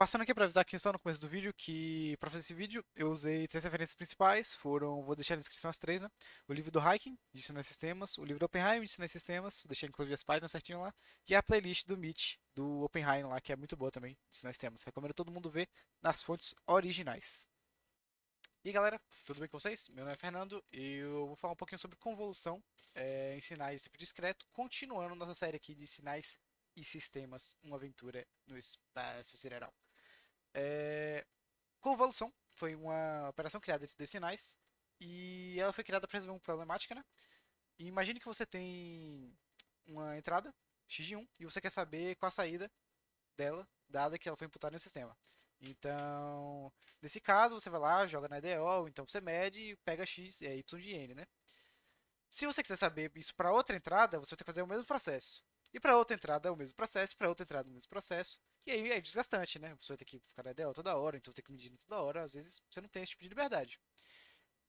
Passando aqui para avisar aqui só no começo do vídeo que para fazer esse vídeo eu usei três referências principais, vou deixar na descrição as três, né? O livro do Hiking, de Sinais Sistemas, o livro do Oppenheim, de Sinais Sistemas, vou deixar inclusive as páginas certinho lá, e a playlist do Meet, do Oppenheim lá, que é muito boa também, de Sinais Sistemas. Recomendo todo mundo ver nas fontes originais. E aí, galera, tudo bem com vocês? Meu nome é Fernando e eu vou falar um pouquinho sobre convolução em sinais de tipo discreto, continuando nossa série aqui de sinais e sistemas, uma aventura no espaço sideral. É, Convolução foi uma operação criada de sinais e ela foi criada para resolver uma problemática, né? E imagine que você tem uma entrada x de um e você quer saber qual a saída dela, dada que ela foi imputada no sistema. Então, nesse caso, você vai lá, joga na EDO, então você mede e pega x, y de n, né? Se você quiser saber isso para outra entrada, você vai ter que fazer o mesmo processo. E para outra entrada é o mesmo processo, para outra entrada é o mesmo processo. E aí é desgastante, né? Você vai ter que ficar na EDO toda hora, então você tem que medir toda hora. Às vezes você não tem esse tipo de liberdade.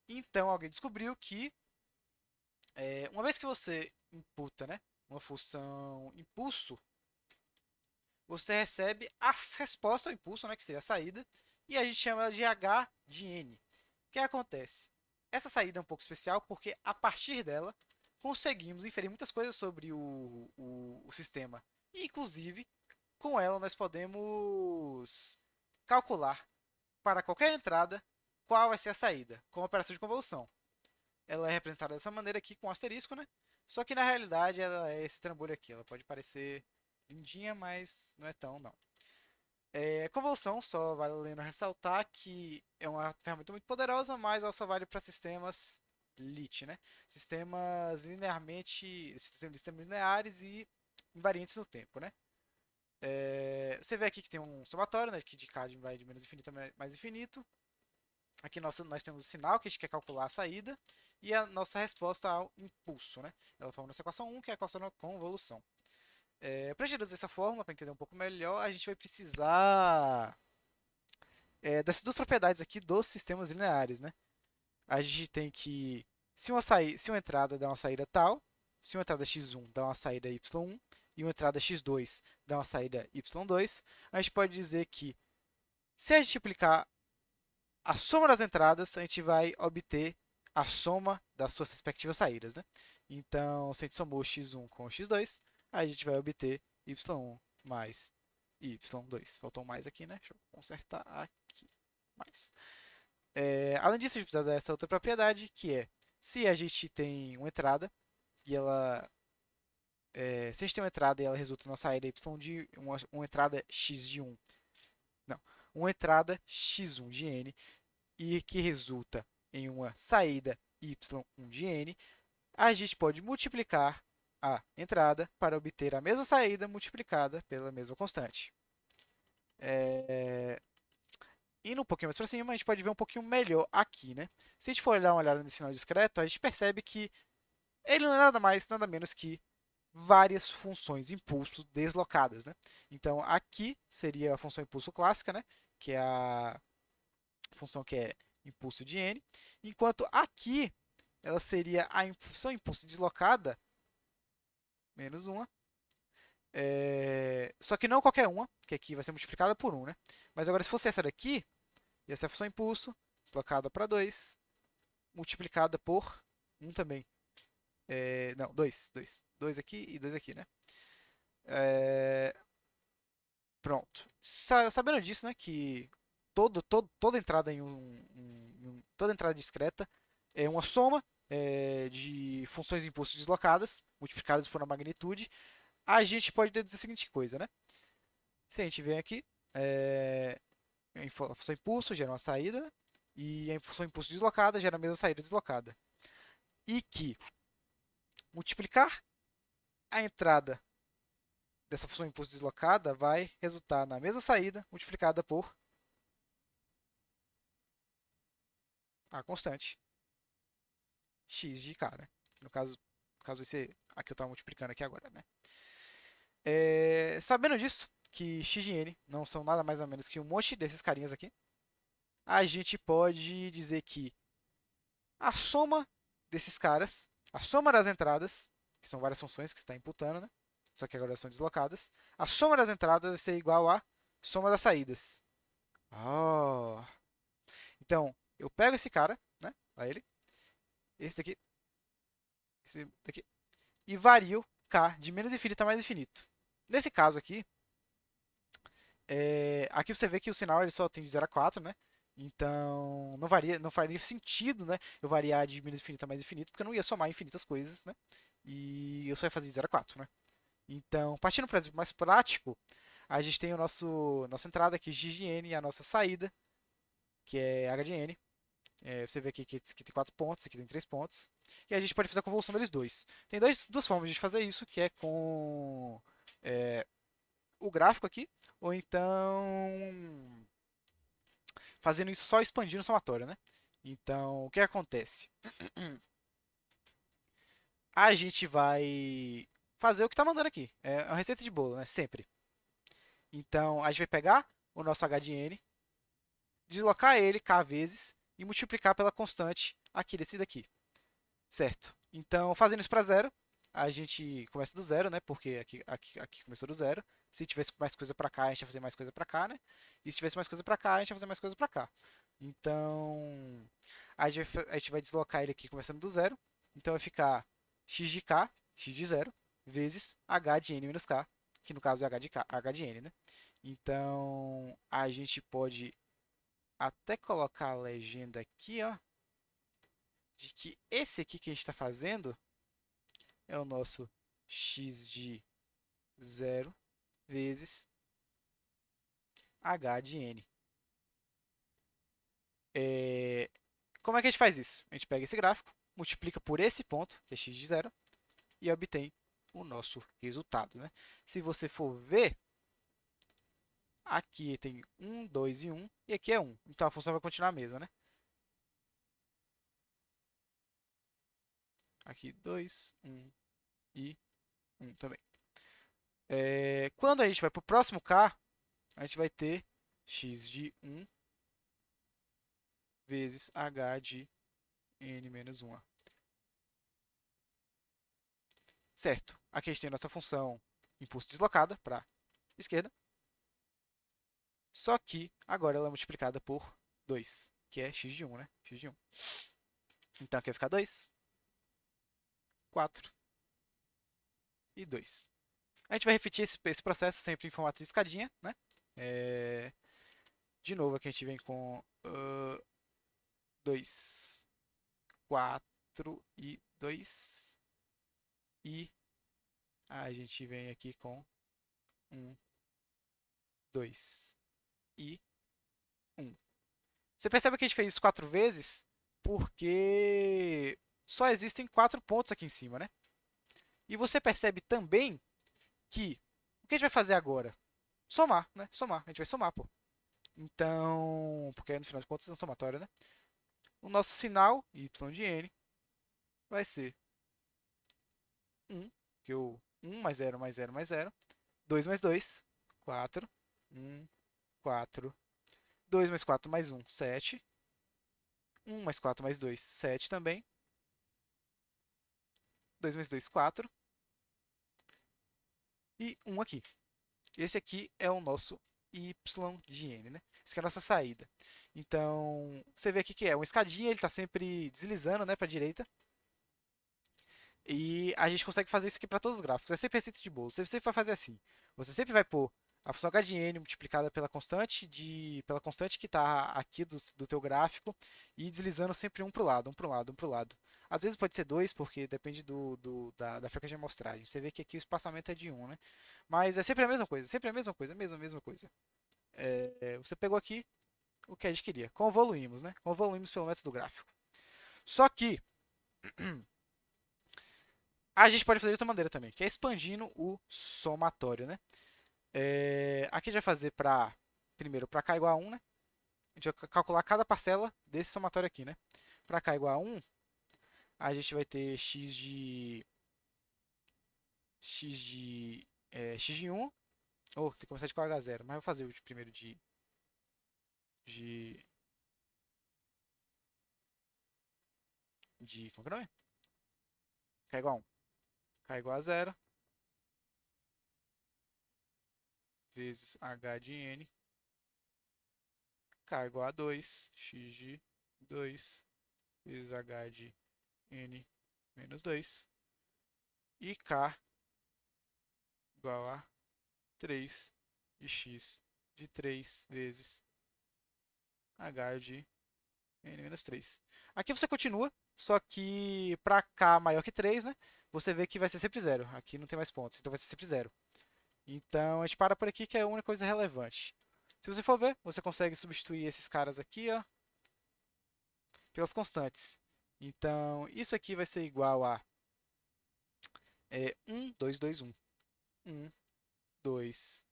Então alguém descobriu que uma vez que você imputa, né, uma função impulso, você recebe a resposta ao impulso, né, que seria a saída, e a gente chama ela de h de n. O que acontece? Essa saída é um pouco especial porque a partir dela conseguimos inferir muitas coisas sobre o sistema. E, inclusive, com ela nós podemos calcular para qualquer entrada qual vai ser a saída, com a operação de convolução. Ela é representada dessa maneira aqui com um asterisco, né? Só que na realidade ela é esse trambolho aqui. Ela pode parecer lindinha, mas não é tão, não. Convolução, só vale a pena ressaltar que é uma ferramenta muito poderosa, mas ela só vale para sistemas LIT, né? Sistemas lineares e invariantes no tempo, né? Você vê aqui que tem um somatório, né? Que de cada vai de menos infinito a mais infinito. Aqui nós temos o sinal que a gente quer calcular a saída e a nossa resposta ao impulso, né? Ela forma nossa equação 1, que é a equação da convolução. Para a gente reduzir essa fórmula, para entender um pouco melhor, a gente vai precisar dessas duas propriedades aqui dos sistemas lineares, né? A gente tem que, se uma entrada dá uma saída tal, se uma entrada x1 dá uma saída y1 e uma entrada x2 dá uma saída y2, a gente pode dizer que se a gente aplicar a soma das entradas, a gente vai obter a soma das suas respectivas saídas, né? Então, se a gente somou x1 com x2, a gente vai obter y1 mais y2. Faltou um mais aqui, né? Deixa eu consertar aqui. Mais. Além disso, a gente precisa dessa outra propriedade, que é se a gente tem uma entrada e ela. Se a gente tem uma entrada e ela resulta numa saída y de uma entrada x de 1. Não, uma entrada x1 de n e que resulta em uma saída y1 de n, a gente pode multiplicar a entrada para obter a mesma saída multiplicada pela mesma constante. É... Indo um pouquinho mais para cima, a gente pode ver um pouquinho melhor aqui, né? Se a gente for dar uma olhada nesse sinal discreto, a gente percebe que ele não é nada mais, nada menos que várias funções impulso deslocadas, né? Então, aqui seria a função impulso clássica, né? Que é a função que é impulso de n, enquanto aqui ela seria a função impulso deslocada menos uma, só que não qualquer uma, que aqui vai ser multiplicada por 1, né? Mas agora se fosse essa daqui, ia ser a função impulso deslocada para 2, multiplicada por 1 também. Não, 2, 2. 2 aqui e 2 aqui, né? É, Pronto. Sabendo disso, né, que toda entrada toda entrada discreta é uma soma de funções de impulso deslocadas multiplicadas por uma magnitude, a gente pode deduzir a seguinte coisa, né? Se a gente vem aqui, a função impulso gera uma saída, né? E a função impulso deslocada gera a mesma saída deslocada. E que multiplicar a entrada dessa função impulso deslocada vai resultar na mesma saída multiplicada por a constante x de k, né? No caso esse aqui eu estava multiplicando aqui agora, né? Sabendo disso, que x de n não são nada mais ou menos que um monte desses carinhas aqui, a gente pode dizer que a soma desses caras, a soma das entradas, que são várias funções que você está imputando, né? Só que agora são deslocadas, a soma das entradas vai ser igual à soma das saídas. Oh. Então, eu pego esse cara, né? Lá ele. Esse daqui. Esse daqui. E vario K de menos infinito a mais infinito. Nesse caso aqui, aqui você vê que o sinal ele só tem de 0 a 4, né? Então, não faria sentido, né? Eu variar de menos infinito a mais infinito, porque eu não ia somar infinitas coisas, né? E eu só ia fazer de 0 a 4, né? Então, partindo para o exemplo mais prático, a gente tem nossa entrada aqui, x de n, e a nossa saída, que é h de n. Você vê aqui que aqui tem 4 pontos, aqui tem 3 pontos. E a gente pode fazer a convolução deles dois. Tem duas formas de fazer isso, que é com é, o gráfico aqui, ou então fazendo isso só expandindo o somatório, né? Então, o que acontece? A gente vai fazer o que está mandando aqui. É uma receita de bolo, né? Sempre. Então, a gente vai pegar o nosso h de n, deslocar ele k vezes e multiplicar pela constante aqui desse daqui, certo? Então, fazendo isso para zero, a gente começa do zero, né? Porque aqui começou do zero. Se tivesse mais coisa para cá, a gente ia fazer mais coisa para cá, né? E se tivesse mais coisa para cá, a gente ia fazer mais coisa para cá. Então, a gente vai deslocar ele aqui começando do zero. Então, vai ficar x de k, x de zero, vezes h de n menos k, que no caso é h de, k, h de n, né? Então, a gente pode até colocar a legenda aqui, ó, de que esse aqui que a gente está fazendo é o nosso x de zero vezes h de n. É... Como é que a gente faz isso? A gente pega esse gráfico, multiplica por esse ponto, que é x de zero, e obtém o nosso resultado, né? Se você for ver, aqui tem 1, 2 e 1, e aqui é 1. Então a função vai continuar a mesma, né? Aqui 2, 1 e 1 também. Quando a gente vai para o próximo k, a gente vai ter x de 1 vezes h de n menos 1. Certo. Aqui a gente tem a nossa função impulso deslocada para a esquerda. Só que agora ela é multiplicada por 2, que é x de 1, né? X de 1. Então aqui vai ficar 2, 4 e 2. A gente vai repetir esse processo sempre em formato de escadinha, né? É, de novo, aqui a gente vem com 2, 4 e 2. E a gente vem aqui com 1, 2 e 1. Você percebe que a gente fez isso 4 vezes porque só existem 4 pontos aqui em cima, né? E você percebe também que o que a gente vai fazer agora? Somar, né? Somar. A gente vai somar, pô. Então, porque no final de contas é um somatório, né? O nosso sinal, y de n, vai ser 1, que o 1 mais 0 mais 0 mais 0. 2 mais 2, 4. 1, 4. 2 mais 4 mais 1, 7. 1 mais 4 mais 2, 7 também. 2 mais 2, 4. E 1 aqui. Esse aqui é o nosso y de n, né? Essa aqui é a nossa saída. Então, você vê aqui que é uma escadinha, ele está sempre deslizando, né, para a direita. E a gente consegue fazer isso aqui para todos os gráficos. É sempre receita de bolo. Você sempre vai fazer assim. Você sempre vai pôr a função h de n multiplicada pela constante que está aqui do teu gráfico e deslizando sempre um para o lado, um para o lado, um para o lado. Às vezes pode ser dois, porque depende da frequência de amostragem. Você vê que aqui o espaçamento é de um, né? Mas é sempre a mesma coisa, sempre a mesma coisa, mesma coisa. Você pegou aqui o que a gente queria. Convoluímos, né? Convoluímos pelo método do gráfico. Só que a gente pode fazer de outra maneira também, que é expandindo o somatório, né? Aqui a gente vai fazer primeiro para k igual a 1, né? A gente vai calcular cada parcela desse somatório aqui, né? Para k igual a 1, a gente vai ter x de 1. Ou tem que começar de h 0, mas eu vou fazer o primeiro de, como é que é o nome? K igual a 1. K igual a 0 vezes h de n K igual a 2 x de 2 vezes h de n menos 2. E K igual a 3 de x de 3 vezes h de n menos 3. Aqui você continua, só que para K maior que 3, né? Você vê que vai ser sempre zero. Aqui não tem mais pontos, então vai ser sempre zero. Então a gente para por aqui, que é a única coisa relevante. Se você for ver, você consegue substituir esses caras aqui, ó, pelas constantes. Então isso aqui vai ser igual a 1, 2, 2, 1. 1, 2,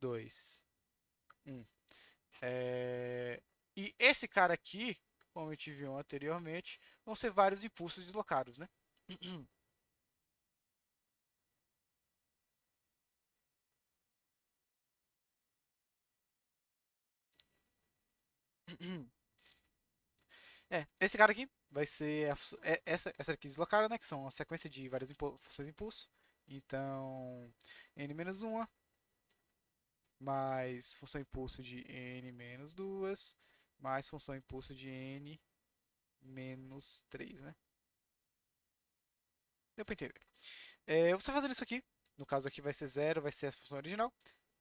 2, 1. E esse cara aqui, como a gente viu anteriormente, vão ser vários impulsos deslocados, né? Esse cara aqui vai ser essa aqui deslocada, né? Que são a sequência de várias funções de impulso. Então, n-1 mais função impulso de n menos 2 mais função impulso de n menos 3, né? Deu pra entender. Você fazendo isso aqui, no caso aqui vai ser zero, vai ser a função original.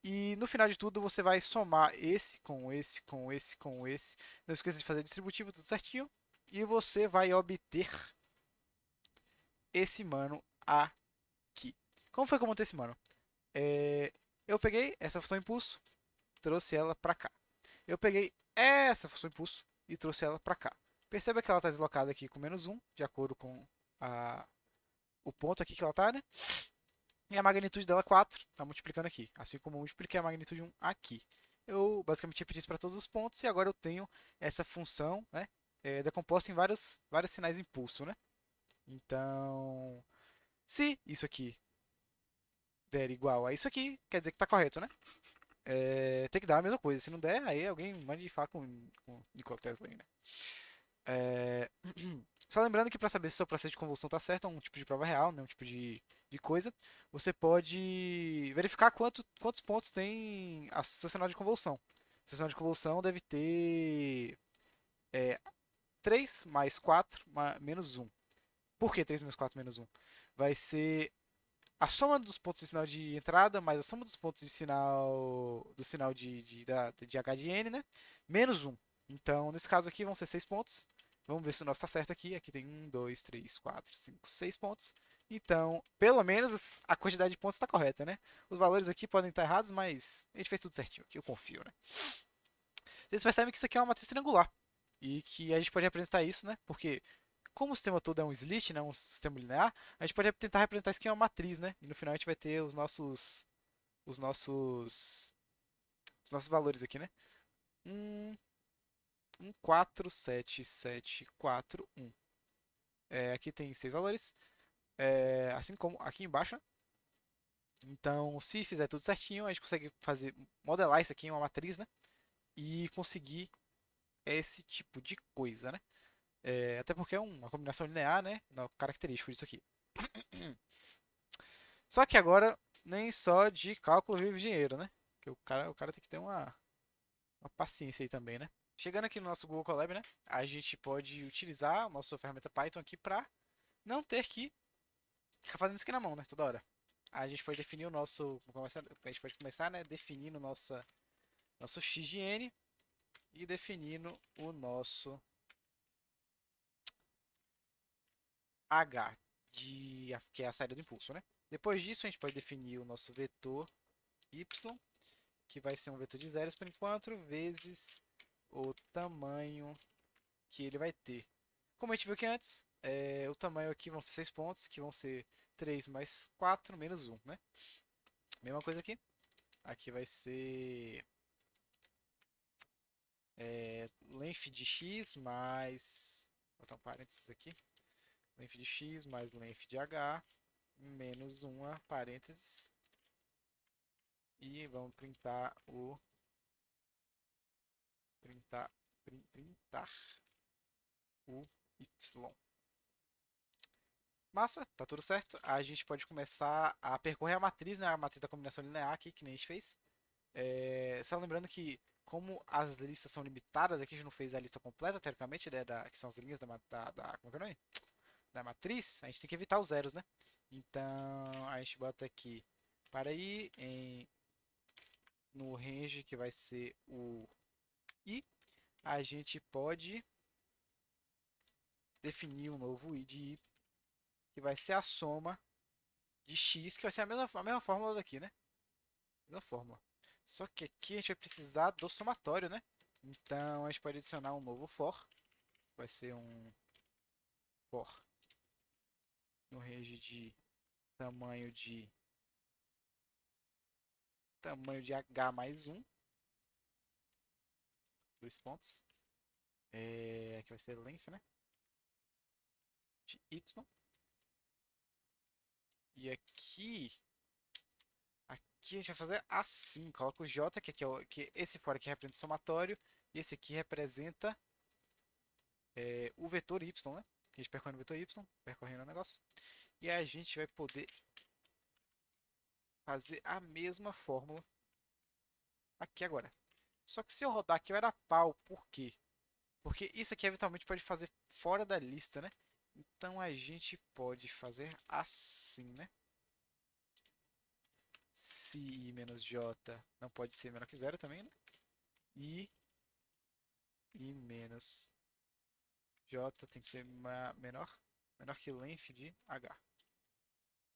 E no final de tudo você vai somar esse com esse, com esse, com esse. Não esqueça de fazer distributivo, tudo certinho. E você vai obter esse mano aqui. Como foi que eu montei esse mano? Eu peguei essa função impulso, trouxe ela para cá. Eu peguei essa função impulso e trouxe ela para cá. Perceba que ela está deslocada aqui com -1, de acordo com o ponto aqui que ela está, né? E a magnitude dela é 4, está multiplicando aqui. Assim como eu multipliquei a magnitude 1 aqui. Eu basicamente repeti isso para todos os pontos e agora eu tenho essa função, né? Decomposta em vários sinais de impulso, né? Então, se isso aqui der igual a isso aqui, quer dizer que está correto, né? Tem que dar a mesma coisa. Se não der, aí alguém mande falar com Nikola Tesla aí, né? É, Só lembrando que para saber se o seu processo de convulsão está certo, é um tipo de prova real, né? Um tipo de coisa. Você pode verificar quantos pontos tem a seu sinal de convulsão. Seu sinal de convulsão deve ter 3 mais 4 menos 1. Por que 3 mais 4 menos 1? Vai ser a soma dos pontos de sinal de entrada mais a soma dos pontos de sinal do sinal de H de N, né? Menos 1. Então, nesse caso aqui vão ser 6 pontos. Vamos ver se o nosso está certo aqui. Aqui tem 1, 2, 3, 4, 5, 6 pontos. Então, pelo menos a quantidade de pontos está correta, né? Os valores aqui podem estar errados, mas a gente fez tudo certinho aqui, eu confio, né? Vocês percebem que isso aqui é uma matriz triangular. E que a gente pode representar isso, né? Porque como o sistema todo é um slit, né, um sistema linear, a gente pode tentar representar isso aqui em uma matriz, né? E no final a gente vai ter os nossos os nossos valores aqui, né? 1, 1, 4, 7, 7, 4, 1. Aqui tem 6 valores, assim como aqui embaixo, né? Então, se fizer tudo certinho, a gente consegue modelar isso aqui em uma matriz, né? E conseguir esse tipo de coisa, né? Até porque é uma combinação linear, né? Característico disso aqui. Só que agora nem só de cálculo vive dinheiro, né? Porque o cara tem que ter uma paciência aí também, né? Chegando aqui no nosso Google Colab, né? A gente pode utilizar a nossa ferramenta Python aqui para não ter que ficar fazendo isso aqui na mão, né? Toda hora. A gente pode definir o nosso. A gente pode começar, né? Definindo nosso x de n e definindo o nosso h, que é a saída do impulso, né? Depois disso, a gente pode definir o nosso vetor y, que vai ser um vetor de zeros por enquanto, vezes o tamanho que ele vai ter. Como a gente viu aqui antes, o tamanho aqui vão ser 6 pontos, que vão ser 3 mais 4 menos 1, né? Mesma coisa aqui. Aqui vai ser length de x mais... Vou botar um parênteses aqui. Length de x mais length de h menos 1 parênteses. E vamos printar o y. Massa, tá tudo certo. A gente pode começar a percorrer a matriz, né? A matriz da combinação linear aqui, que nem a gente fez. Só lembrando que como as listas são limitadas, aqui a gente não fez a lista completa, teoricamente, né, que são as linhas como é que é o nome? Da matriz, a gente tem que evitar os zeros, né? Então, a gente bota aqui para ir no range que vai ser o i, a gente pode definir um novo i de i, que vai ser a soma de x, que vai ser a mesma fórmula daqui, né? Mesma fórmula. Só que aqui a gente vai precisar do somatório, né? Então a gente pode adicionar um novo for. Vai ser um for no range de tamanho de h mais um, dois pontos. Aqui vai ser length, né? De y. E aqui a gente vai fazer assim. Coloca o j, que esse for aqui representa o somatório. E esse aqui representa o vetor y, né? A gente percorre o vetor y, percorrendo o negócio. E a gente vai poder fazer a mesma fórmula aqui agora. Só que se eu rodar aqui vai dar pau, por quê? Porque isso aqui eventualmente pode fazer fora da lista, né? Então a gente pode fazer assim, né? Se i menos j não pode ser menor que zero também, né? E i menos j tem que ser menor que length de h.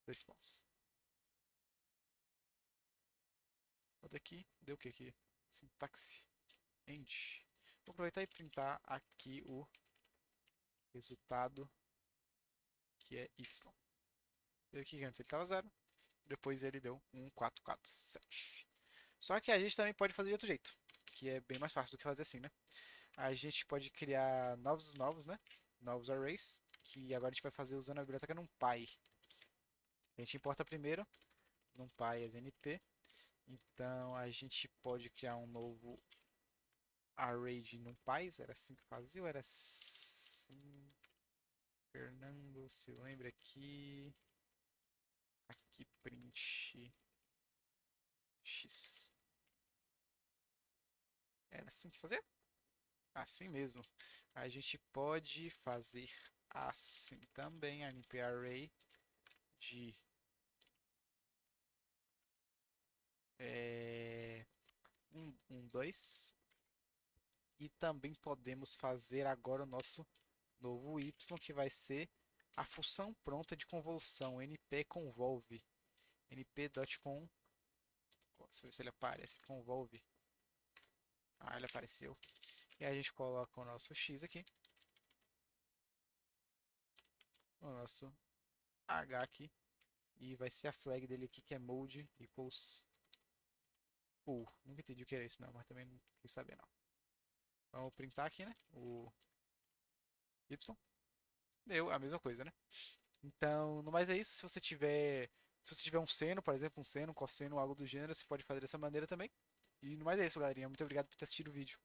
Dois pontos. Roda aqui, deu o que aqui? Sintaxe end. Vou aproveitar e printar aqui o resultado que é y. Deu aqui que antes ele estava zero, depois ele deu um 447. Só que a gente também pode fazer de outro jeito, que é bem mais fácil do que fazer assim, né? A gente pode criar novos, né? Novos arrays, que agora a gente vai fazer usando a biblioteca NumPy. A gente importa primeiro NumPy as NP. Então a gente pode criar um novo array de NumPys. Era assim que fazia ou era assim? Fernando, se lembra aqui. Aqui print x. Era assim que fazia? Assim mesmo. A gente pode fazer assim também, a NP array de 2. E também podemos fazer agora o nosso novo y, que vai ser a função pronta de convolução, np-convolve. np.con. Deixa eu ver se ele aparece, convolve. Ah, ele apareceu. E aí a gente coloca o nosso x aqui. O nosso h aqui. E vai ser a flag dele aqui, que é mode equals full. Nunca entendi o que era isso não, mas também não quis saber não. Vamos printar aqui, né? O y. Deu a mesma coisa, né? Então, no mais é isso. Se você tiver um seno, por exemplo, um seno, um cosseno, algo do gênero, você pode fazer dessa maneira também. E no mais é isso, galerinha. Muito obrigado por ter assistido o vídeo.